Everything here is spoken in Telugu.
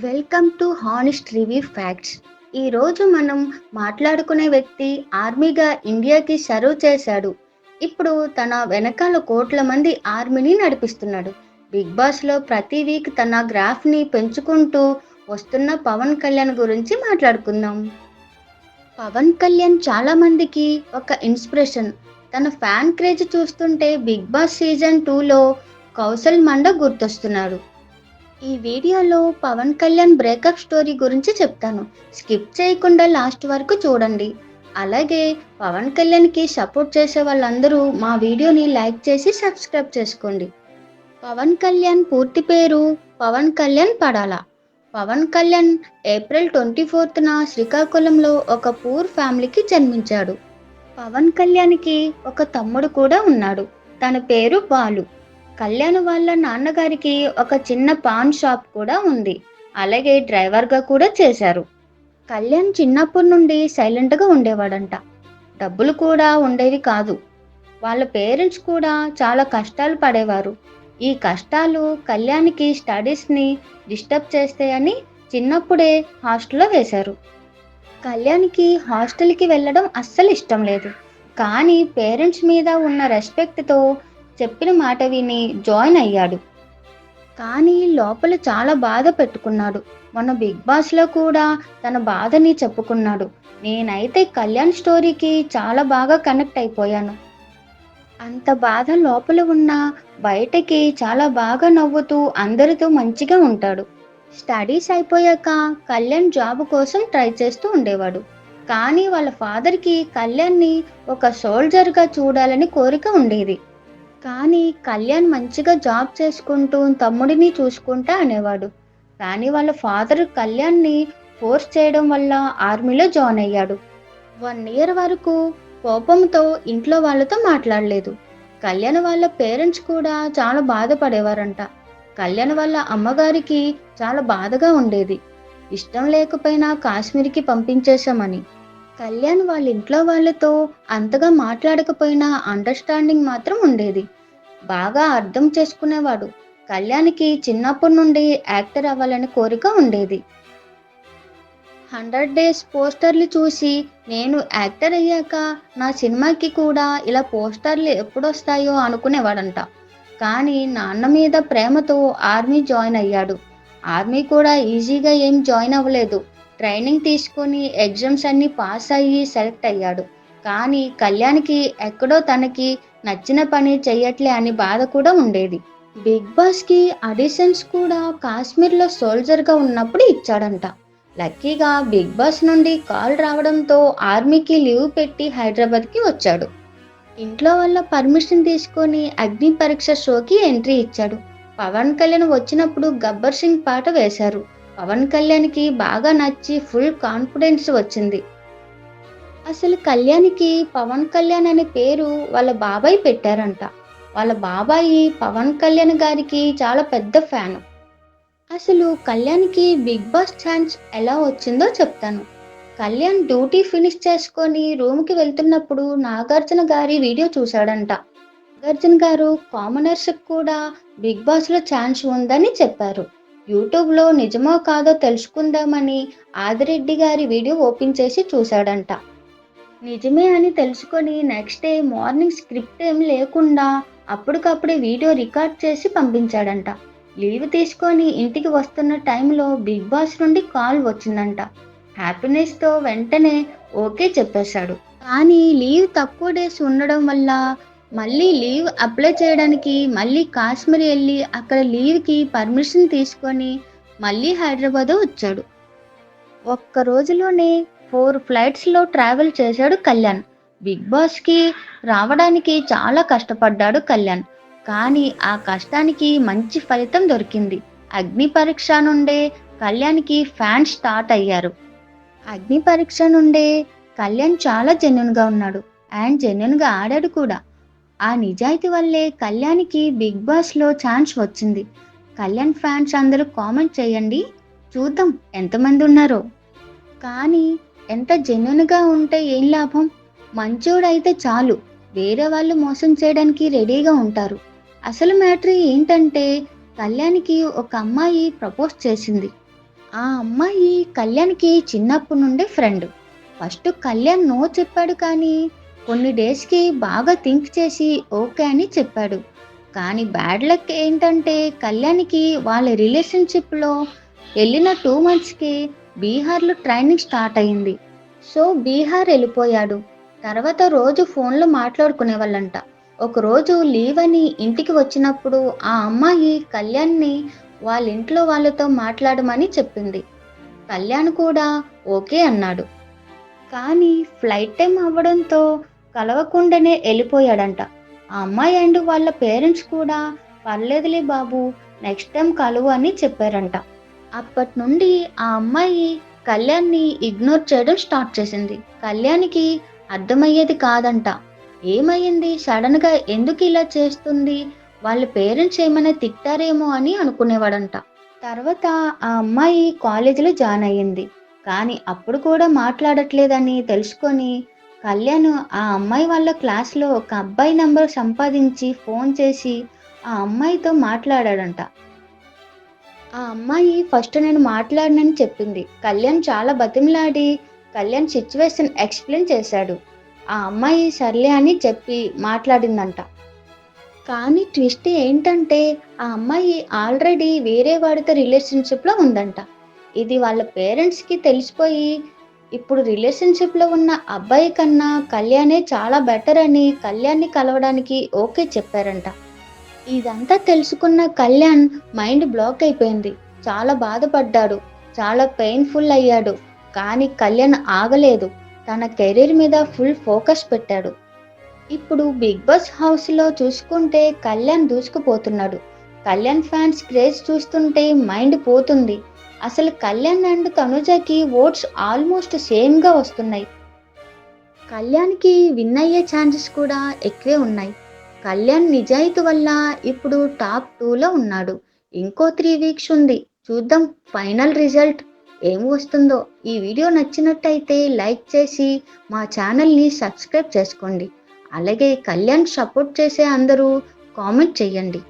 Welcome to honest review facts. ఈరోజు మనం మాట్లాడుకునే వ్యక్తి ఆర్మీగా ఇండియాకి సర్వ్ చేశాడు. ఇప్పుడు తన వెనకాల కోట్ల మంది ఆర్మీని నడిపిస్తున్నాడు. బిగ్ బాస్లో ప్రతి వీక్ తన గ్రాఫ్ని పెంచుకుంటూ వస్తున్న పవన్ కళ్యాణ్ గురించి మాట్లాడుకుందాం. పవన్ కళ్యాణ్ చాలా మందికి ఒక ఇన్స్పిరేషన్. తన ఫ్యాన్ క్రేజ్ చూస్తుంటే బిగ్ బాస్ సీజన్ 2లో కౌశల్ మండ గుర్తొస్తున్నాడు. ఈ వీడియోలో పవన్ కళ్యాణ్ బ్రేకప్ స్టోరీ గురించి చెప్తాను. స్కిప్ చేయకుండా లాస్ట్ వరకు చూడండి. అలాగే పవన్ కళ్యాణ్కి సపోర్ట్ చేసే వాళ్ళందరూ మా వీడియోని లైక్ చేసి సబ్స్క్రైబ్ చేసుకోండి. పవన్ కళ్యాణ్ పూర్తి పేరు పవన్ కళ్యాణ్ పడాల. పవన్ కళ్యాణ్ ఏప్రిల్ 24న శ్రీకాకుళంలో ఒక పూర్ ఫ్యామిలీకి జన్మించాడు. పవన్ కళ్యాణ్కి ఒక తమ్ముడు కూడా ఉన్నాడు. తన పేరు బాలు. కళ్యాణ్ వాళ్ళ నాన్నగారికి ఒక చిన్న పాన్ షాప్ కూడా ఉంది. అలాగే డ్రైవర్గా కూడా చేశారు. కళ్యాణ్ చిన్నప్పటి నుండి సైలెంట్గా ఉండేవాడంట. డబ్బులు కూడా ఉండేవి కాదు. వాళ్ళ పేరెంట్స్ కూడా చాలా కష్టాలు పడేవారు. ఈ కష్టాలు కళ్యాణ్కి స్టడీస్ని డిస్టర్బ్ చేస్తాయని చిన్నప్పుడే హాస్టల్లో వేశారు. కళ్యాణ్కి హాస్టల్కి వెళ్ళడం అస్సలు ఇష్టం లేదు. కానీ పేరెంట్స్ మీద ఉన్న రెస్పెక్ట్తో చెప్పిన మాట విని జాయిన్ అయ్యాడు. కానీ లోపల చాలా బాధ పెట్టుకున్నాడు. మొన్న బిగ్ బాస్లో కూడా తన బాధని చెప్పుకున్నాడు. నేనైతే కళ్యాణ్ స్టోరీకి చాలా బాగా కనెక్ట్ అయిపోయాను. అంత బాధ లోపల ఉన్న బయటకి చాలా బాగా నవ్వుతూ అందరితో మంచిగా ఉంటాడు. స్టడీస్ అయిపోయాక కళ్యాణ్ జాబ్ కోసం ట్రై చేస్తూ ఉండేవాడు. కానీ వాళ్ళ ఫాదర్కి కళ్యాణ్ని ఒక సోల్జర్గా చూడాలని కోరిక ఉండేది. కానీ కళ్యాణ్ మంచిగా జాబ్ చేసుకుంటూ తమ్ముడిని చూసుకుంటా అనేవాడు. కానీ వాళ్ళ ఫాదర్ కళ్యాణ్ని ఫోర్స్ చేయడం వల్ల ఆర్మీలో జాయిన్ అయ్యాడు. 1 ఇయర్ వరకు కోపంతో ఇంట్లో వాళ్ళతో మాట్లాడలేదు. కళ్యాణ్ వాళ్ళ పేరెంట్స్ కూడా చాలా బాధపడేవారంట. కళ్యాణ్ వాళ్ళ అమ్మగారికి చాలా బాధగా ఉండేది. ఇష్టం లేకపోయినా కాశ్మీర్కి పంపించేశామని. కళ్యాణ్ వాళ్ళ ఇంట్లో వాళ్ళతో అంతగా మాట్లాడకపోయినా అండర్స్టాండింగ్ మాత్రం ఉండేది. బాగా అర్థం చేసుకునేవాడు. కళ్యాణ్కి చిన్నప్పటి నుండి యాక్టర్ అవ్వాలని కోరిక ఉండేది. 100 డేస్ పోస్టర్లు చూసి నేను యాక్టర్ అయ్యాక నా సినిమాకి కూడా ఇలా పోస్టర్లు ఎప్పుడొస్తాయో అనుకునేవాడంట. కానీ నాన్న మీద ప్రేమతో ఆర్మీ జాయిన్ అయ్యాడు. ఆర్మీ కూడా ఈజీగా ఏం జాయిన్ అవ్వలేదు. ట్రైనింగ్ తీసుకొని ఎగ్జామ్స్ అన్నీ పాస్ అయ్యి సెలెక్ట్ అయ్యాడు. కానీ కళ్యాణ్కి ఎక్కడో తనకి నచ్చిన పని చెయ్యట్లే అని బాధ కూడా ఉండేది. బిగ్ బాస్కి ఆడిషన్స్ కూడా కాశ్మీర్లో సోల్జర్గా ఉన్నప్పుడు ఇచ్చాడంట. లక్కీగా బిగ్ బాస్ నుండి కాల్ రావడంతో ఆర్మీకి లీవ్ పెట్టి హైదరాబాద్కి వచ్చాడు. ఇంట్లో వాళ్ళ పర్మిషన్ తీసుకొని అగ్ని పరీక్ష షోకి ఎంట్రీ ఇచ్చాడు. పవన్ కళ్యాణ్ వచ్చినప్పుడు గబ్బర్ సింగ్ పాట వేశారు. పవన్ కళ్యాణ్కి బాగా నచ్చి ఫుల్ కాన్ఫిడెన్స్ వచ్చింది. అసలు కళ్యాణ్కి పవన్ కళ్యాణ్ అనే పేరు వాళ్ళ బాబాయ్ పెట్టారంట. వాళ్ళ బాబాయి పవన్ కళ్యాణ్ గారికి చాలా పెద్ద ఫ్యాను. అసలు కళ్యాణ్కి బిగ్ బాస్ ఛాన్స్ ఎలా వచ్చిందో చెప్తాను. కళ్యాణ్ డ్యూటీ ఫినిష్ చేసుకొని రూమ్కి వెళ్తున్నప్పుడు నాగార్జున గారి వీడియో చూశాడంట. నాగార్జున గారు కామనర్స్కి కూడా బిగ్ బాస్లో ఛాన్స్ ఉందని చెప్పారు. యూట్యూబ్లో నిజమో కాదో తెలుసుకుందామని ఆదిరెడ్డి గారి వీడియో ఓపెన్ చేసి చూశాడంట. నిజమే అని తెలుసుకొని నెక్స్ట్ డే మార్నింగ్ స్క్రిప్ట్ ఏం లేకుండా అప్పటికప్పుడే వీడియో రికార్డ్ చేసి పంపించాడంట. లీవ్ తీసుకొని ఇంటికి వస్తున్న టైంలో బిగ్ బాస్ నుండి కాల్ వచ్చిందంట. హ్యాపీనెస్తో వెంటనే ఓకే చెప్పేశాడు. కానీ లీవ్ తక్కువ డేస్ ఉండడం వల్ల మళ్ళీ లీవ్ అప్లై చేయడానికి మళ్ళీ కాశ్మీర్ వెళ్ళి అక్కడ లీవ్కి పర్మిషన్ తీసుకొని మళ్ళీ హైదరాబాద్ వచ్చాడు. ఒక్క రోజులోనే 4 ఫ్లైట్స్లో ట్రావెల్ చేశాడు కళ్యాణ్. బిగ్ బాస్కి రావడానికి చాలా కష్టపడ్డాడు కళ్యాణ్. కానీ ఆ కష్టానికి మంచి ఫలితం దొరికింది. అగ్ని పరీక్ష నుండే కళ్యాణ్కి ఫ్యాన్స్ స్టార్ట్ అయ్యారు. అగ్ని పరీక్ష నుండే కళ్యాణ్ చాలా జెన్యున్గా ఉన్నాడు అండ్ జెన్యున్గా ఆడాడు కూడా. ఆ నిజాయితీ వల్లే కళ్యాణ్కి బిగ్ బాస్లో ఛాన్స్ వచ్చింది. కళ్యాణ్ ఫ్యాన్స్ అందరూ కామెంట్ చేయండి, చూద్దాం ఎంతమంది ఉన్నారో. కానీ ఎంత జెన్యున్గా ఉంటే ఏం లాభం? మంచోడైతే చాలు, వేరే వాళ్ళు మోసం చేయడానికి రెడీగా ఉంటారు. అసలు మ్యాటర్ ఏంటంటే కళ్యాణ్కి ఒక అమ్మాయి ప్రపోజ్ చేసింది. ఆ అమ్మాయి కళ్యాణ్‌కి చిన్నప్పటి నుండే ఫ్రెండ్. ఫస్ట్ కళ్యాణ్ నో చెప్పాడు కానీ, కొన్ని డేస్‌కి బాగా థింక్ చేసి ఓకే అని చెప్పాడు. కానీ బ్యాడ్ లక్ ఏంటంటే కళ్యాణ్‌కి వాళ్ళ రిలేషన్‌షిప్‌లో ఎళ్ళిన 2 మంత్స్‌కి బీహార్‌లో ట్రైనింగ్ స్టార్ట్ అయింది. సో, బీహార్ ఎళ్ళిపోయాడు. తర్వాత రోజు ఫోన్‌లో మాట్లాడుకునేవాళ్ళంట. ఒకరోజు లీవ్ అని ఇంటికి వచ్చినప్పుడు ఆ అమ్మాయి కళ్యాణ్‌ని వాళ్ళ ఇంట్లో వాళ్ళతో మాట్లాడమని చెప్పింది. కళ్యాణ్ కూడా ఓకే అన్నాడు. కానీ ఫ్లైట్ టైమ్ అవ్వడంతో కలవకుండానే ఎళ్ళిపోయాడంట. ఆ అమ్మాయి అండ్ వాళ్ళ పేరెంట్స్ కూడా "పర్లేదులే బాబు, నెక్స్ట్ టైమ్ కలువు" అని చెప్పారంట. అప్పట్నుండి ఆ అమ్మాయి కళ్యాణ్‌ని ఇగ్నోర్ చేయడం స్టార్ట్ చేసింది. కళ్యాణ్‌కి అర్థమయ్యేది కాదంట. ఏమయింది? సడెన్‌గా ఎందుకిలా చేస్తుంది? వాళ్ళ పేరెంట్స్ ఏమైనా తిట్టారేమో అని అనుకునేవాడంట. తర్వాత ఆ అమ్మాయి కాలేజీలో జాయిన్ అయ్యింది. కానీ అప్పుడు కూడా మాట్లాడట్లేదని తెలుసుకొని కళ్యాణ్ ఆ అమ్మాయి వాళ్ళ క్లాస్‌లో ఒక అబ్బాయి నంబర్ సంపాదించి ఫోన్ చేసి ఆ అమ్మాయితో మాట్లాడాడంట. ఆ అమ్మాయి ఫస్ట్ నేను మాట్లాడనని చెప్పింది. కళ్యాణ్ చాలా బతిమిలాడి కళ్యాణ్ సిట్యుయేషన్ ఎక్స్‌ప్లెయిన్ చేశాడు. ఆ అమ్మాయి సర్లే అని చెప్పి మాట్లాడిందంట. కానీ ట్విస్ట్ ఏంటంటే, ఆ అమ్మాయి ఆల్రెడీ వేరే వాడితో రిలేషన్‌షిప్‌లో ఉందంట. ఇది వాళ్ళ పేరెంట్స్‌కి తెలిసిపోయి, ఇప్పుడు రిలేషన్‌షిప్‌లో ఉన్న అబ్బాయి కన్నా కళ్యాణే చాలా బెటర్ అని కళ్యాణ్‌ని కలవడానికి ఓకే చెప్పారంట. ఇదంతా తెలుసుకున్న కళ్యాణ్ మైండ్ బ్లాక్ అయిపోయింది. చాలా బాధపడ్డాడు. చాలా పెయిన్‌ఫుల్ అయ్యాడు. కానీ కళ్యాణ్ ఆగలేదు. తన కెరీర్ మీద ఫుల్ ఫోకస్ పెట్టాడు. ఇప్పుడు 'బిగ్ బాస్' హౌస్‌లో చూసుకుంటే కళ్యాణ్ దూసుకుపోతున్నాడు. కళ్యాణ్ ఫ్యాన్స్ క్రేజ్ చూస్తుంటే మైండ్ పోతుంది. అసలు కళ్యాణ్ అండ్ తనుజకి ఓట్స్ ఆల్మోస్ట్ సేమ్‌గా వస్తున్నాయి. కళ్యాణ్‌కి విన్ అయ్యే ఛాన్సెస్ కూడా ఎక్కువే ఉన్నాయి. కళ్యాణ్ నిజాయితీ వల్ల ఇప్పుడు టాప్ 2లో ఉన్నాడు. ఇంకో 3 వీక్స్ ఉంది. చూద్దాం ఫైనల్ రిజల్ట్ ఏం వస్తుందో. ఈ వీడియో నచ్చినట్టయితే లైక్ చేసి మా ఛానల్‌ని సబ్స్క్రైబ్ చేసుకోండి. అలాగే కళ్యాణ్ సపోర్ట్ చేసే అందరూ కామెంట్ చేయండి.